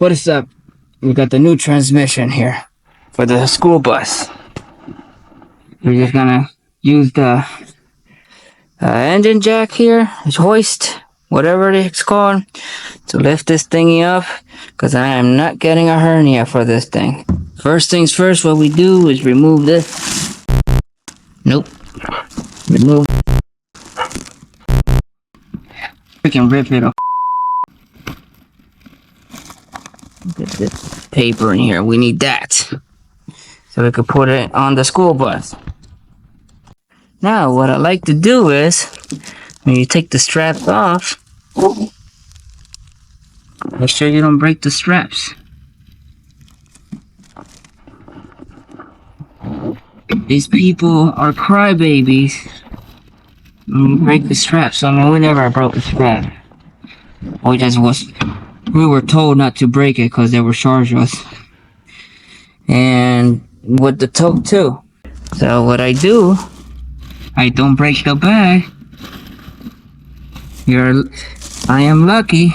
What is up? We got the new transmission here for the school bus. We're just gonna use the engine jack here, hoist, whatever it's called, to lift this thingy up, because I am not getting a hernia for this thing. First things first, what we do is remove this. Nope. Remove. Freaking rip it up. Get this paper in here. We need that, so we could put it on the school bus. Now, what I like to do is, when you take the straps off, make sure you don't break the straps. These people are crybabies. Break the straps. I mean, we never broke the strap. We were told not to break it because they were charged us. And with the tote too. So what I do, I don't break the bag. I am lucky,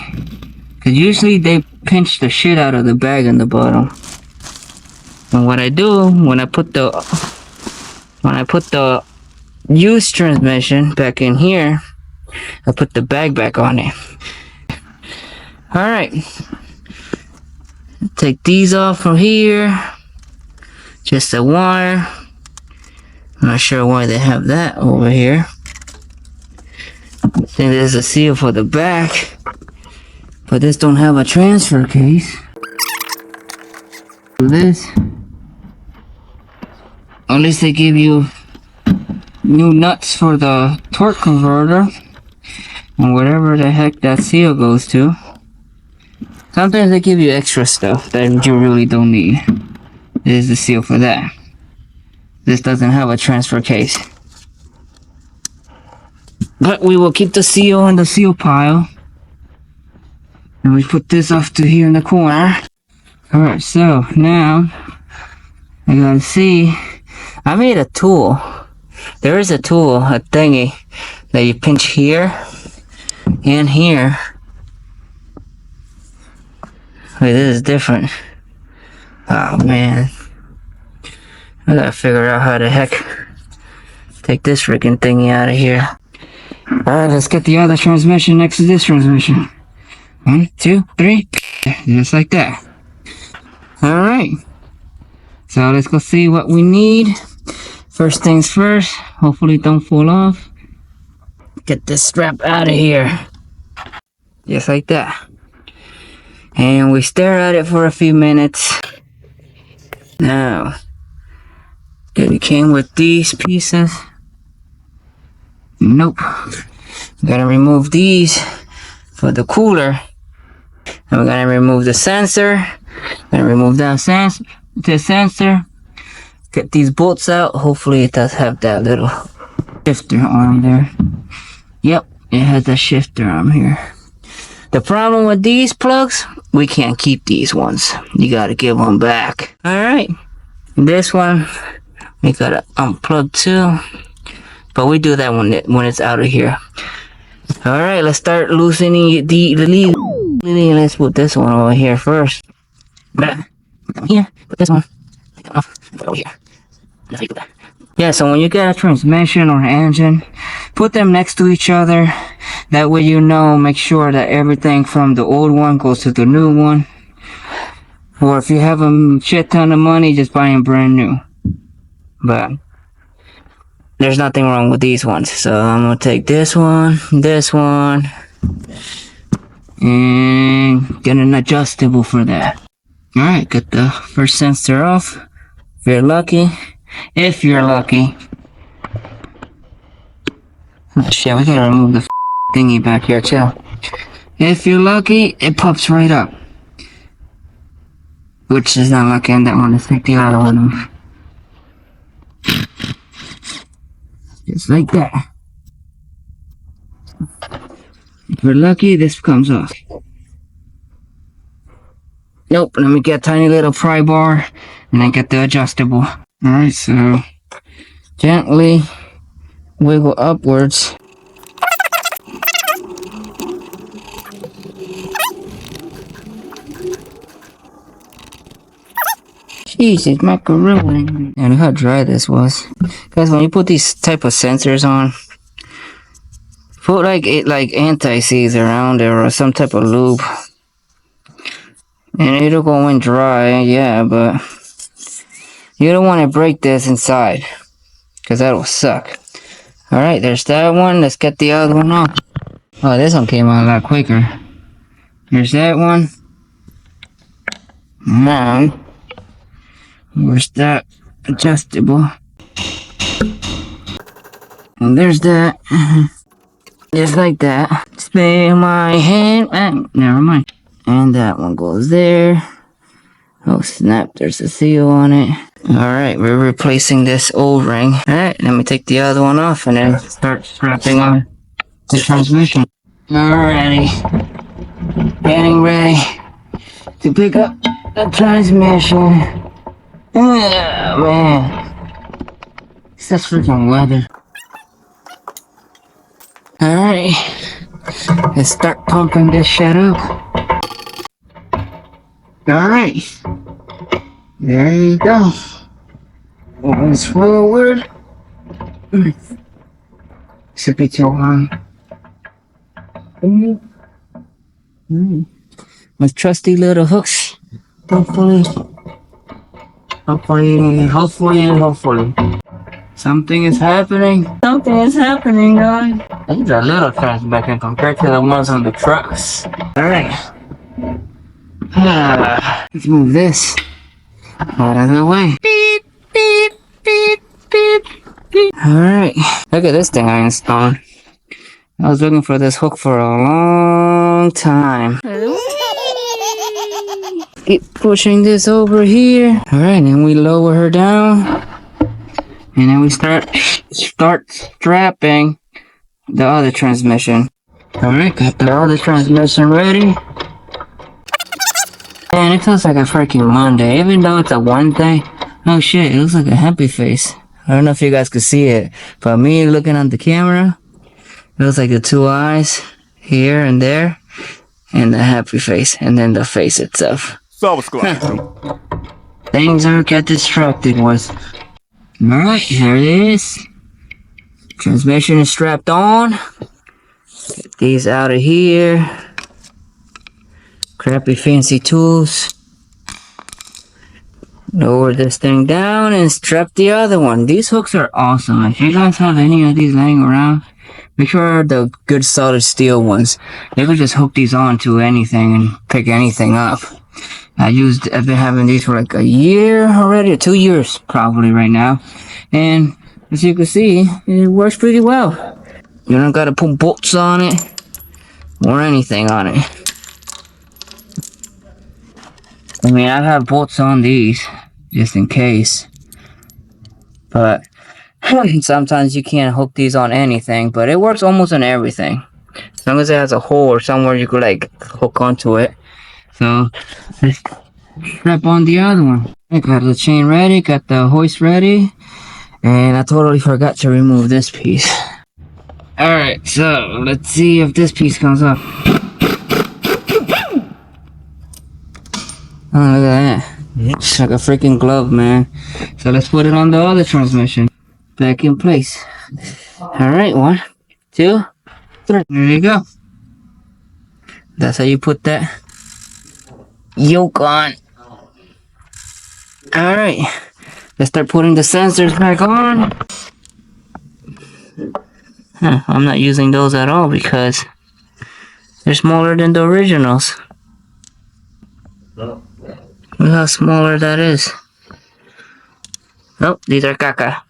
because usually they pinch the shit out of the bag in the bottom. And what I do, when I put the used transmission back in here, I put the bag back on it. Alright, take these off from here. Just a wire. I'm not sure why they have that over here. I think there's a seal for the back, but this don't have a transfer case. This, at least they give you new nuts for the torque converter and whatever the heck that seal goes to. Sometimes they give you extra stuff that you really don't need. This is the seal for that. This doesn't have a transfer case. But we will keep the seal in the seal pile. And we put this off to here in the corner. Alright, so now I gotta see. I made a tool. There is a tool, a thingy, that you pinch here and here. Wait, this is different. Oh man. I gotta figure out how the heck take this freaking thingy out of here. Alright, let's get the other transmission next to this transmission. 1, 2, 3. Just like that. Alright. So let's go see what we need. First things first. Hopefully it don't fall off. Get this strap out of here. Just like that. And we stare at it for a few minutes. Now, it came with these pieces. Nope. Gotta remove these for the cooler. And we're gonna remove the sensor. Gonna remove that sensor. Get these bolts out. Hopefully it does have that little shifter arm there. Yep, it has a shifter arm here. The problem with these plugs, we can't keep these ones. You gotta give them back. Alright. This one, we gotta unplug too. But we do that when it's out of here. Alright, let's start loosening the lead. Let's put this one over here first. Here, put this one. Take it off. Put it over here. That's how you do that. Yeah, so when you get a transmission or an engine, put them next to each other. That way you know, make sure that everything from the old one goes to the new one. Or if you have a shit ton of money, just buy them brand new. But there's nothing wrong with these ones. So I'm gonna take this one, and get an adjustable for that. Alright, get the first sensor off. If you're lucky. Oh shit, we gotta remove the thingy back here too. If you're lucky, it pops right up. Which is not lucky on that one. Let's take the other one off. Just like that. If you're lucky, this comes off. Nope, let me get a tiny little pry bar and then get the adjustable. Alright, so gently wiggle upwards. Jesus, macaroni. And look how dry this was. Guys, when you put these type of sensors on, put like anti-seize around it or some type of lube. And it'll go in dry, yeah, but you don't want to break this inside, because that'll suck. Alright, there's that one. Let's get the other one off. Oh, this one came out a lot quicker. There's that one. Now, where's that adjustable? And there's that. Just like that. Spin my hand. Never mind. And that one goes there. Oh snap, there's a seal on it. Alright, we're replacing this O-ring. Alright, let me take the other one off and then start strapping on the transmission. Alrighty. Getting ready to pick up the transmission. Oh man. It's just freaking weather. Alright. Let's start pumping this shit up. Alright. There you go. Moving forward. Should be too long. My trusty little hooks. Hopefully. Something is happening. Something is happening, guys. These are little transmission compared to the ones on the trucks. Alright. Let's move this out of the way. Beep, beep, beep, beep, beep. Alright. Look at this thing I installed. I was looking for this hook for a long time. Keep pushing this over here. Alright, and we lower her down. And then we start strapping the other transmission. Alright, got the other transmission ready. Man, it feels like a freaking Monday, even though it's a Wednesday. Oh shit, it looks like a happy face. I don't know if you guys could see it, but me looking on the camera, it looks like the two eyes here and there, and the happy face, and then the face itself. Things are get distracted with. Alright, here it is. Transmission is strapped on. Get these out of here. Crappy fancy tools. Lower this thing down and strap the other one. These hooks are awesome. If you guys have any of these laying around, make sure they're the good solid steel ones. You can just hook these on to anything and pick anything up. I've been having these for like a year already, or 2 years probably right now. And as you can see, it works pretty well. You don't gotta put bolts on it or anything on it. I mean, I have bolts on these just in case, but sometimes you can't hook these on anything, but it works almost on everything. As long as it has a hole or somewhere you could like hook onto it. So let's strap on the other one. I got the chain ready, got the hoist ready, and I totally forgot to remove this piece. Alright, so let's see if this piece comes off. Oh, look at that. It's like a freaking glove, man. So let's put it on the other transmission. Back in place. Alright, 1, 2, 3. There you go. That's how you put that yoke on. Alright. Let's start putting the sensors back on. I'm not using those at all because they're smaller than the originals. Look how smaller that is. Oh, these are caca.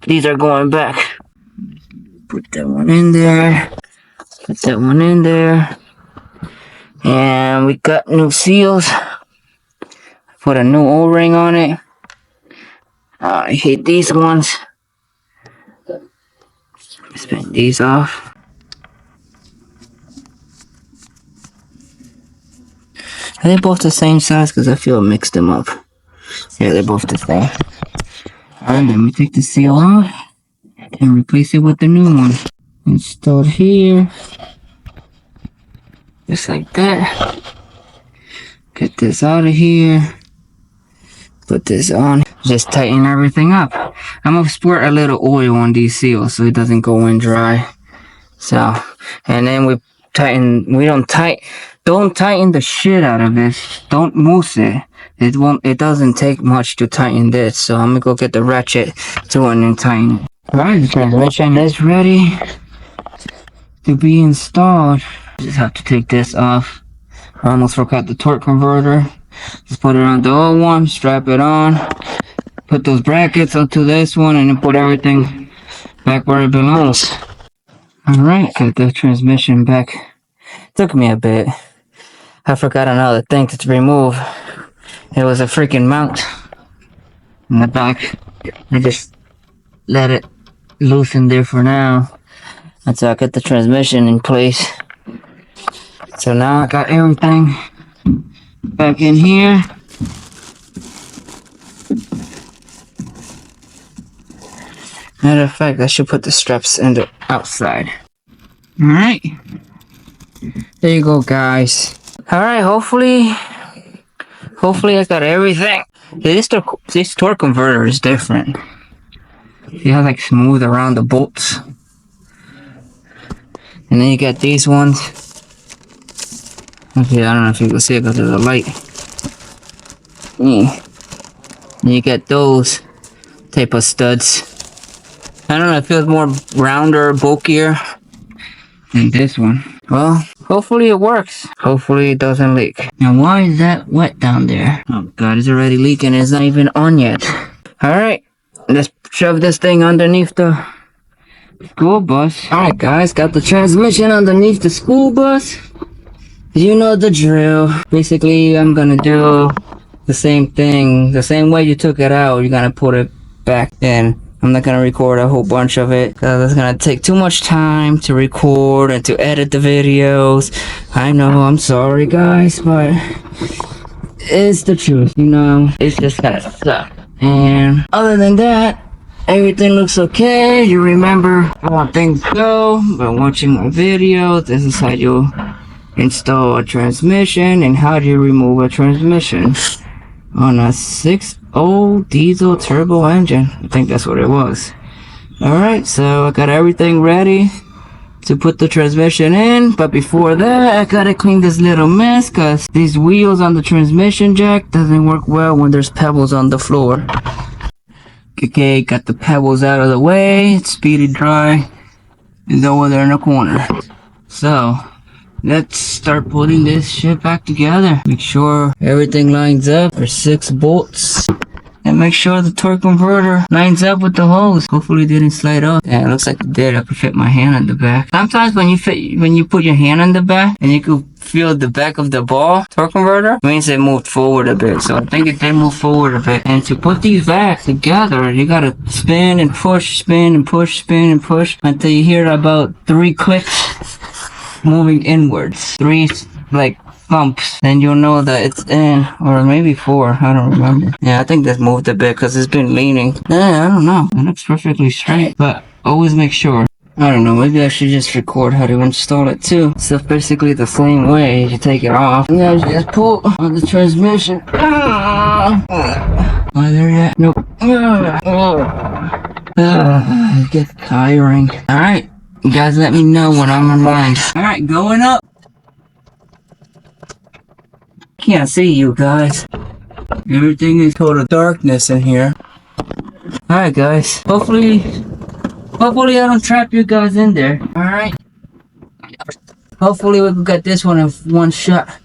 These are going back. Put that one in there. Put that one in there. And we got new seals. Put a new O-ring on it. I hate these ones. Spin these off. Are they both the same size? Because I feel I mixed them up. Yeah, they're both the same. Alright, let me take the seal off and replace it with the new one. Installed here. Just like that. Get this out of here. Put this on. Just tighten everything up. I'm gonna squirt a little oil on these seals so it doesn't go in dry. So, and then we don't tighten the shit out of this. Don't mousse it. It doesn't take much to tighten this. So I'm gonna go get the ratchet tool and then tighten it. Alright, the transmission is ready to be installed. Just have to take this off. I almost forgot the torque converter. Just put it on the old one, strap it on, put those brackets onto this one, and then put everything back where it belongs. Alright, got the transmission back. Took me a bit. I forgot another thing to remove. It was a freaking mount in the back. I just let it loosen there for now until I get the transmission in place. So now I got everything back in here. Matter of fact, I should put the straps in the outside. Alright. There you go, guys. Alright, hopefully I got everything. This torque converter is different. You have like smooth around the bolts. And then you got these ones. Okay, I don't know if you can see it because of the light. And you get those type of studs. I don't know, it feels more rounder, bulkier than this one. Well, hopefully it works. Hopefully it doesn't leak. Now, why is that wet down there? Oh god, it's already leaking. It's not even on yet. Alright, let's shove this thing underneath the school bus. Alright guys, got the transmission underneath the school bus. You know the drill. Basically, I'm gonna do the same thing. The same way you took it out, you're gonna put it back in. I'm not gonna record a whole bunch of it because it's gonna take too much time to record and to edit the videos. I know, I'm sorry guys, but it's the truth, you know. It's just kind of suck. And other than that, everything looks okay. You remember how things go by watching my videos. This is how you install a transmission and how do you remove a transmission on a 6.0 diesel turbo engine. I think that's what it was. Alright, so I got everything ready to put the transmission in, but before that I gotta clean this little mess because these wheels on the transmission jack doesn't work well when there's pebbles on the floor. Okay, got the pebbles out of the way. It's speedy dry. It's over there in the corner. So let's start putting this shit back together. Make sure everything lines up. There's 6 bolts. And make sure the torque converter lines up with the hose. Hopefully it didn't slide off. Yeah, it looks like it did. I could fit my hand on the back. Sometimes when you put your hand on the back and you could feel the back of the ball torque converter, it means it moved forward a bit. So I think it did move forward a bit. And to put these back together, you gotta spin and push, spin and push, spin and push until you hear about 3 clicks moving inwards. 3 like thumps, then you'll know that it's in, or maybe 4, I don't remember. Yeah, I think this moved a bit because it's been leaning. Yeah, I don't know, it looks perfectly straight, but always make sure. I don't know, maybe I should just record how to install it too. So basically the same way, you take it off, and then you just pull on the transmission. Am I there yet? Nope. It gets tiring. Alright, you guys let me know when I'm in line. Alright, going up. Can't see you guys. Everything is total darkness in here. Alright guys, hopefully I don't trap you guys in there. Alright, hopefully we can get this one in one shot.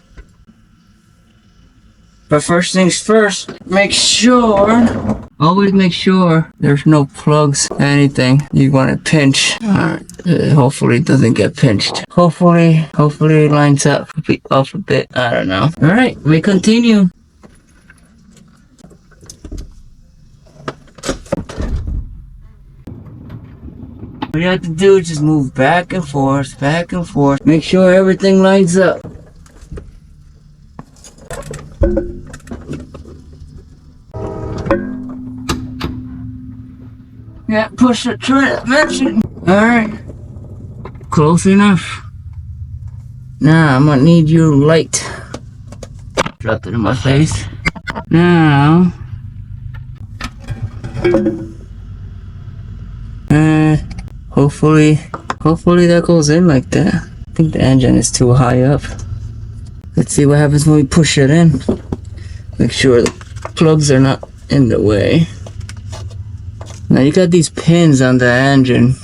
But first things first, always make sure there's no plugs, anything you want to pinch. Alright, hopefully it doesn't get pinched. Hopefully it lines up off a bit. I don't know. Alright, we continue. What you have to do is just move back and forth, Make sure everything lines up. Yeah, push the transmission. Alright. Close enough. Now I'm gonna need your light. Drop it in my face. Now And hopefully that goes in like that. I think the engine is too high up. Let's see what happens when we push it in. Make sure the plugs are not in the way. Now you got these pins on the engine.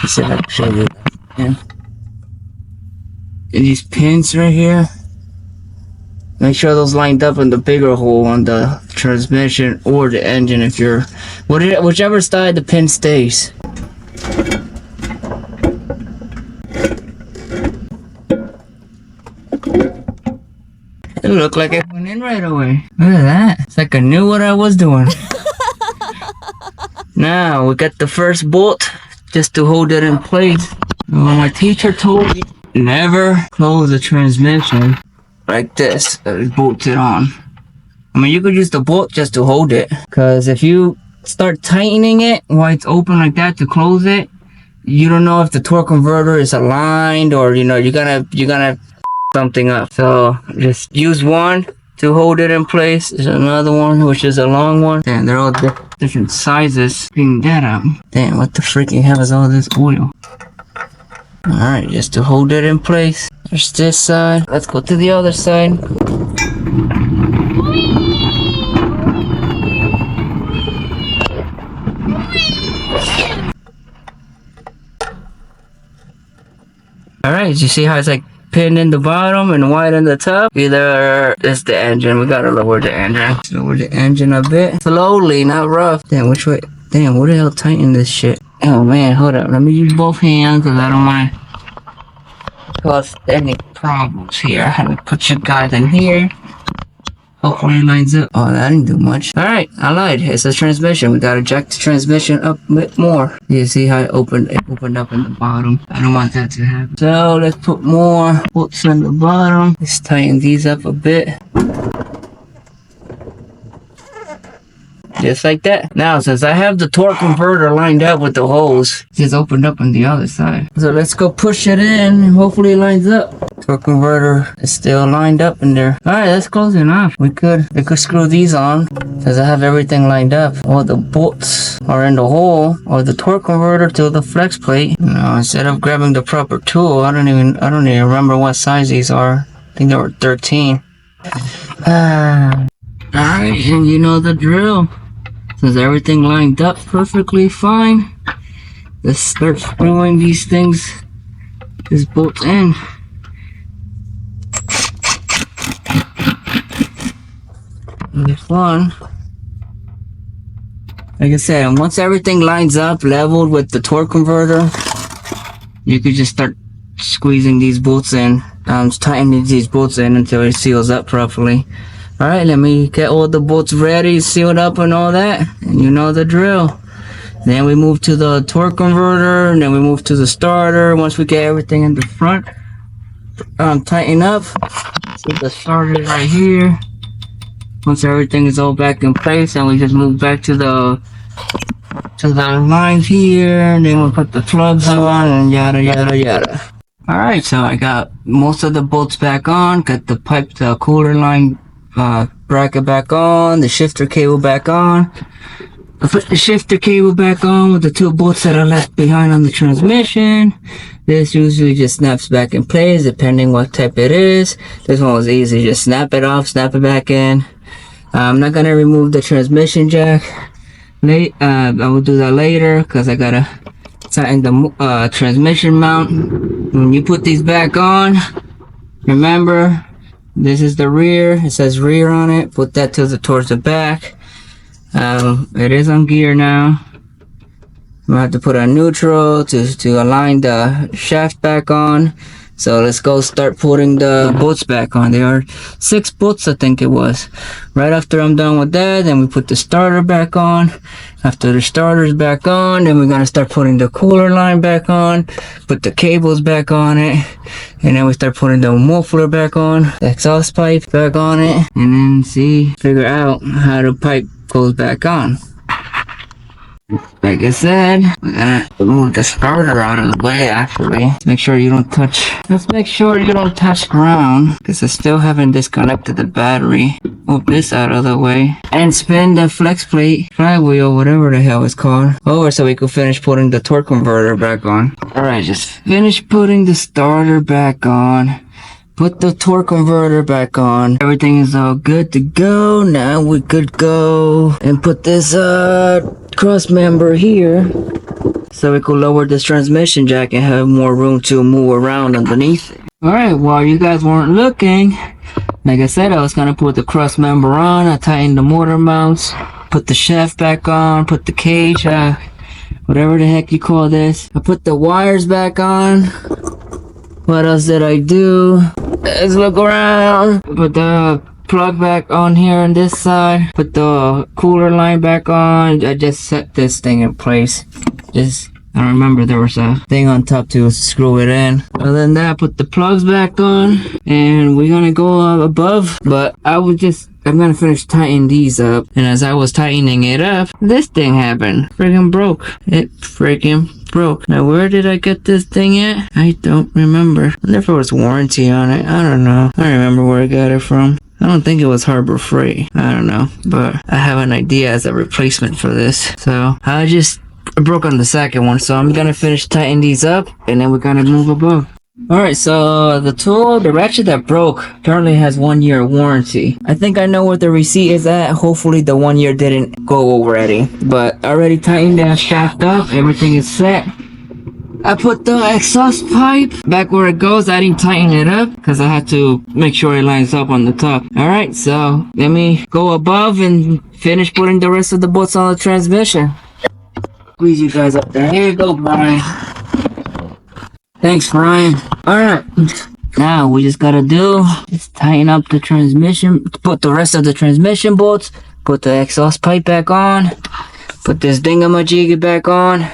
Let's see if I can show you. Yeah. And these pins right here. Make sure those lined up in the bigger hole on the transmission or the engine if you're whichever side the pin stays. It looked like it went in right away. Look at that. It's like I knew what I was doing. Now we got the first bolt just to hold it in place. Well, my teacher told me never close the transmission like this. Bolt it on. I mean, you could use the bolt just to hold it, because if you start tightening it while it's open like that to close it, you don't know if the torque converter is aligned, or you're gonna something up. So just use one to hold it in place. There's another one which is a long one. Damn, they're all different sizes. Clean that up. Damn, what the freaking hell is all this oil? Alright, just to hold it in place. There's this side. Let's go to the other side. Alright, you see how it's like pinned in the bottom and wide in the top? Either it's the engine. We gotta lower the engine. Lower the engine a bit. Slowly, not rough. Damn, which way? Damn, where the hell tighten this shit? Oh man, hold up. Let me use both hands because I don't want to cause any problems here. I have to put you guys in here. Hopefully it lines up. Oh, that didn't do much. Alright, I lied. It's a transmission. We gotta jack the transmission up a bit more. You see how it opened up in the bottom. I don't want that to happen. So let's put more bolts on the bottom. Let's tighten these up a bit. Just like that. Now, since I have the torque converter lined up with the holes, it's just opened up on the other side. So let's go push it in and hopefully it lines up. Torque converter is still lined up in there. Alright, let's close it off. We could screw these on because I have everything lined up. All the bolts are in the hole, or the torque converter to the flex plate. Now, instead of grabbing the proper tool, I don't even remember what size these are. I think they were 13. Alright, and you know the drill. Since everything lined up perfectly fine, let's start screwing these things, these bolts in. This one, like I said, once everything lines up leveled with the torque converter, you could just start squeezing these bolts in, tightening these bolts in until it seals up properly. Alright, let me get all the bolts ready, sealed up and all that, and you know the drill. Then we move to the torque converter, and then we move to the starter. Once we get everything in the front, tighten up. See, the starter is right here. Once everything is all back in place, and we just move back to the lines here, and then we'll put the plugs on, and yada yada yada. Alright, so I got most of the bolts back on, got the cooler line bracket back on, the shifter cable back on. I put the shifter cable back on with the two bolts that are left behind on the transmission. This usually just snaps back in place depending what type it is. This one was easy, just snap it off, snap it back in. I'm not gonna remove the transmission jack. I will do that later because I gotta tighten the transmission mount. When you put these back on, remember, this is the rear. It says rear on it. Put that towards the back. It is on gear now. We have to put on neutral to align the shaft back on. So let's go start putting the bolts back on. There are 6 bolts, I think it was. Right after I'm done with that, then we put the starter back on. After the starter's back on, then we're gonna start putting the cooler line back on, put the cables back on it, and then we start putting the muffler back on, the exhaust pipe back on it, and then figure out how the pipe goes back on. Like I said, we're gonna move the starter out of the way actually. Make sure you don't touch. Let's make sure you don't touch ground, because I still haven't disconnected the battery. Move this out of the way. And spin the flex plate, flywheel, whatever the hell it's called, over so we can finish putting the torque converter back on. Alright, just finish putting the starter back on. Put the torque converter back on. Everything is all good to go. Now we could go and put this cross member here so we could lower this transmission jack and have more room to move around underneath it. Alright, while you guys weren't looking, like I said, I was gonna put the cross member on. I tightened the motor mounts, put the shaft back on, put the cage, whatever the heck you call this. I put the wires back on. What else did I do? Let's look around. Put the plug back on here on this side. Put the cooler line back on. I just set this thing in place. I don't remember, there was a thing on top to screw it in. Other than that, put the plugs back on. And we're gonna go above. But I'm gonna finish tightening these up. And as I was tightening it up, this thing happened. Friggin' broke. It friggin' broke. Now where did I get this thing at? I don't remember. I wonder if there was warranty on it. I don't know. I don't remember where I got it from. I don't think it was Harbor Freight. I don't know. But I have an idea as a replacement for this. So I broke on the second one. So I'm gonna finish tightening these up and then we're gonna move above. Alright, so the ratchet that broke currently has 1 year warranty. I think I know where the receipt is at. Hopefully the 1 year didn't go already. But I already tightened that shaft up. Everything is set. I put the exhaust pipe back where it goes. I didn't tighten it up because I had to make sure it lines up on the top. Alright, so let me go above and finish putting the rest of the bolts on the transmission. Squeeze you guys up there. Here you go, Brian. Thanks, Brian. Alright, now we just gotta is tighten up the transmission, put the rest of the transmission bolts, put the exhaust pipe back on, put this dingamajig back on,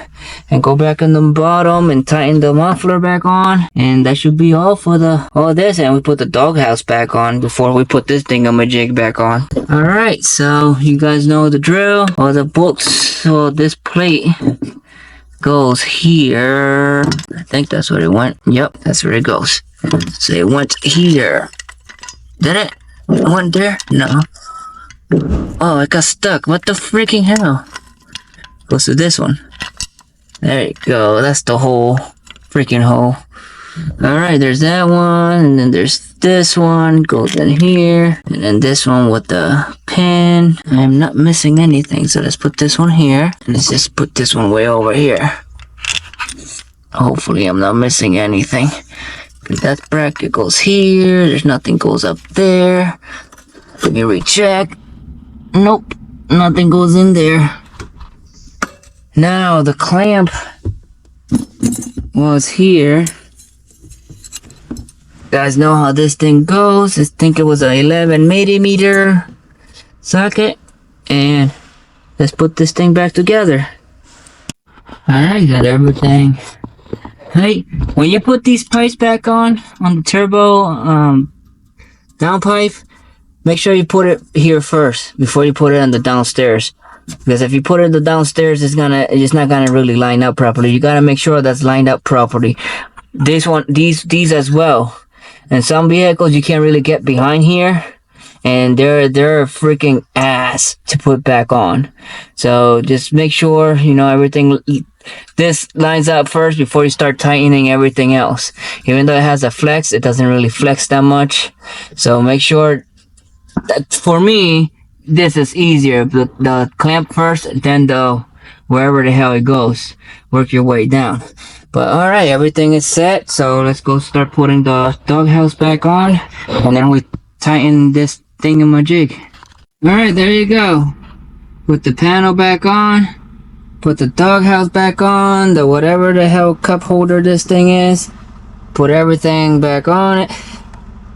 and go back in the bottom and tighten the muffler back on. And that should be all for all this. And we put the doghouse back on before we put this dingamajig back on. Alright, so you guys know the drill. All the bolts, so this plate goes here. I think that's where it went. Yep, that's where it goes. So it went here. Did it? It went there? No. Oh, it got stuck. What the freaking hell? Goes to this one. There you go. That's the whole freaking hole. Alright, there's that one. And then there's this one. Goes in here. And then this one with the pin. I'm not missing anything. So let's put this one here. And let's just put this one way over here. Hopefully I'm not missing anything. That bracket goes here. There's nothing goes up there. Let me recheck. Nope. Nothing goes in there. Now the clamp was here. You guys know how this thing goes. I think it was an 11 millimeter socket. And let's put this thing back together. Alright, got everything. Hey, when you put these pipes back on the turbo down pipe, make sure you put it here first before you put it on the downstairs. Because if you put it in the downstairs, it's not gonna really line up properly. You gotta make sure that's lined up properly. These as well. And some vehicles you can't really get behind here, and they're freaking ass to put back on. So just make sure everything. This lines up first before you start tightening everything else. Even though it has a flex, it doesn't really flex that much. So make sure that, for me, this is easier. The clamp first, then wherever the hell it goes. Work your way down. But alright, everything is set. So let's go start putting the doghouse back on. And then we tighten this thingamajig. Alright, there you go. Put the panel back on. Put the doghouse back on. The whatever the hell cup holder this thing is. Put everything back on it.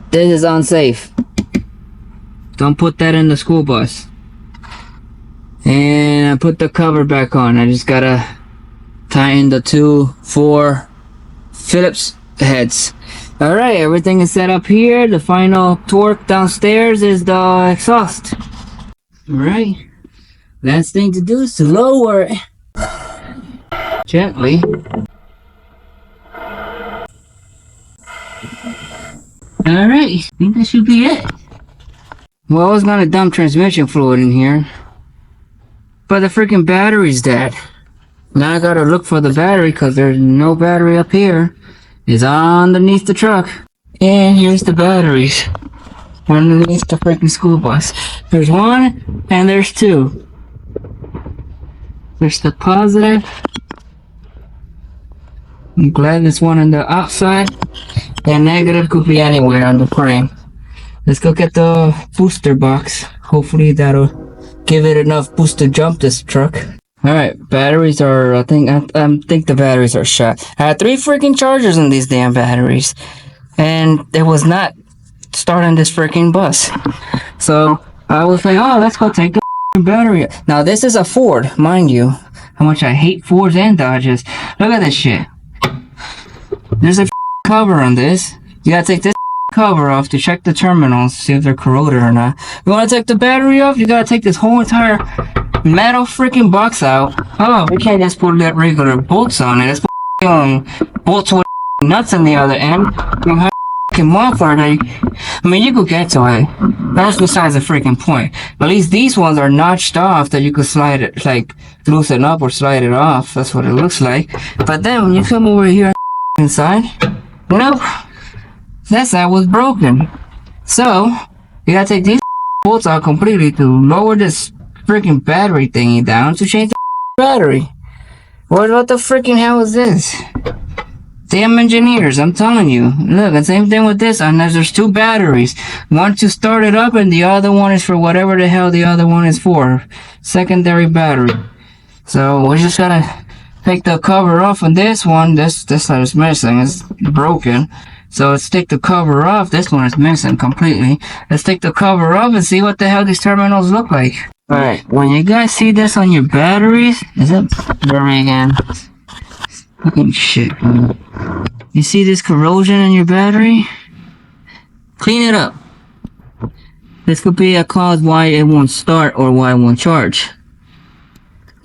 This is unsafe. Don't put that in the school bus. And I put the cover back on. I just gotta tighten the 4 Phillips heads. Alright, everything is set up here. The final torque downstairs is the exhaust. Alright. Last thing to do is to lower it. Gently. Alright, I think that should be it. Well, I was gonna dump transmission fluid in here, but the freaking battery's dead. Now I gotta look for the battery because there's no battery up here. It's underneath the truck. And here's the batteries underneath the freaking school bus. There's one and there's two. There's the positive. I'm glad there's one on the outside. The negative could be anywhere on the frame. Let's go get the booster box. Hopefully that'll give it enough boost to jump this truck. Alright, batteries are, I think the batteries are shot. I had 3 freaking chargers in these damn batteries. And it was not starting this freaking bus. So I was like, oh, let's go take the battery. Now this is a Ford, mind you. How much I hate Fords and Dodges. Look at this shit. There's a cover on this. You gotta take this cover off to check the terminals, see if they're corroded or not. You wanna take the battery off, you gotta take this whole entire metal freaking box out. Oh, we can't just put that regular bolts on it. Let's put bolts with nuts on the other end. You have muffler. I mean, you could get to it. That's besides the freaking point. At least these ones are notched off that you could slide it, like loosen up or slide it off. That's what it looks like. But then when you come over here inside, nope, that side was broken. So you gotta take these bolts out completely to lower this freaking battery thingy down to change the battery. What the freaking hell is this? Damn engineers, I'm telling you. Look, the same thing with this, unless there's 2 batteries. One to start it up and the other one is for whatever the hell the other one is for. Secondary battery. So we just gotta take the cover off on this one. This side is missing, it's broken. So let's take the cover off. This one is missing completely. Let's take the cover off and see what the hell these terminals look like. Alright, when you guys see this on your batteries, is it blurry again? Fucking shit. You see this corrosion in your battery? Clean it up. This could be a cause why it won't start or why it won't charge.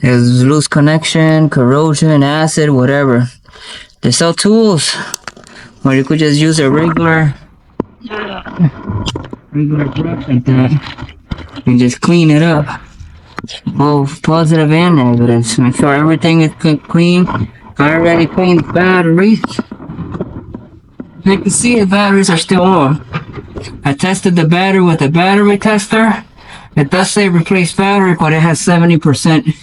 There's loose connection, corrosion, acid, whatever. They sell tools. Or you could just use a regular brush like that. And just clean it up. Both positive and negatives. Make sure everything is clean. I already cleaned the batteries. You can see the batteries are still on. I tested the battery with a battery tester. It does say replace battery, but it has 70%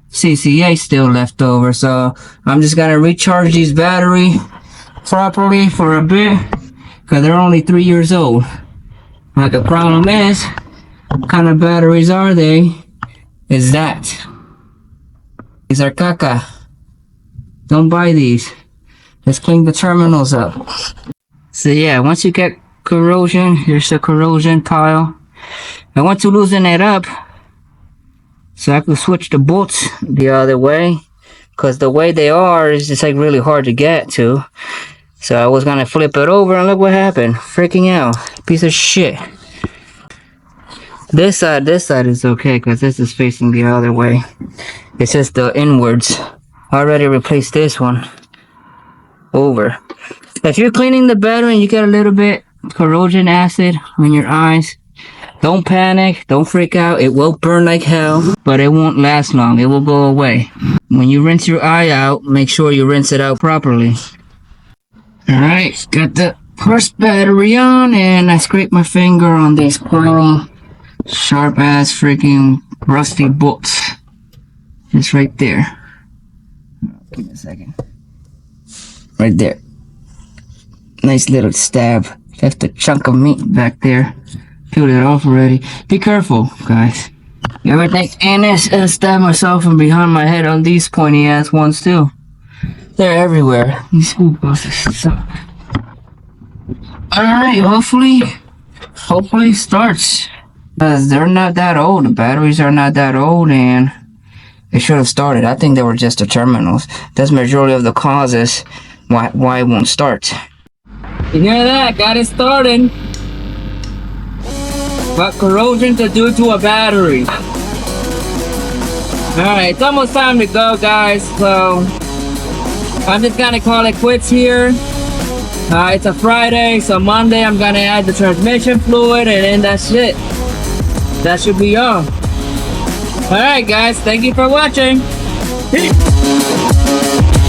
CCA still left over. So I'm just gonna recharge these battery properly for a bit, because they're only 3 years old. But the problem is, what kind of batteries are they? Is that these are caca. Don't buy these. Let's clean the terminals up. So yeah, once you get corrosion, here's the corrosion tile. I want to loosen it up so I can switch the bolts the other way, because the way they are is just like really hard to get to. So I was gonna flip it over and look what happened. Freaking out. Piece of shit. This side is okay because this is facing the other way. It's just the inwards. I already replaced this one over. If you're cleaning the battery and you get a little bit corrosion acid on your eyes, don't panic, don't freak out. It will burn like hell, but it won't last long. It will go away. When you rinse your eye out, make sure you rinse it out properly. Alright, got the first battery on, and I scraped my finger on these pointy, sharp ass freaking rusty bolts. It's right there. Give me a second. Right there. Nice little stab. Left a chunk of meat back there. Peeled it off already. Be careful, guys. You ever think Annis stabbed myself from behind my head on these pointy ass ones too? They're everywhere. These school buses suck. Alright, hopefully it starts. Because they're not that old. The batteries are not that old, and it should have started. I think they were just the terminals. That's majority of the causes why it won't start. You hear that? Got it started. What corrosion to do to a battery? Alright, it's almost time to go, guys. So I'm just gonna call it quits here. It's a Friday, so Monday I'm gonna add the transmission fluid, and then that's it. That should be all. Alright guys, thank you for watching. Peace.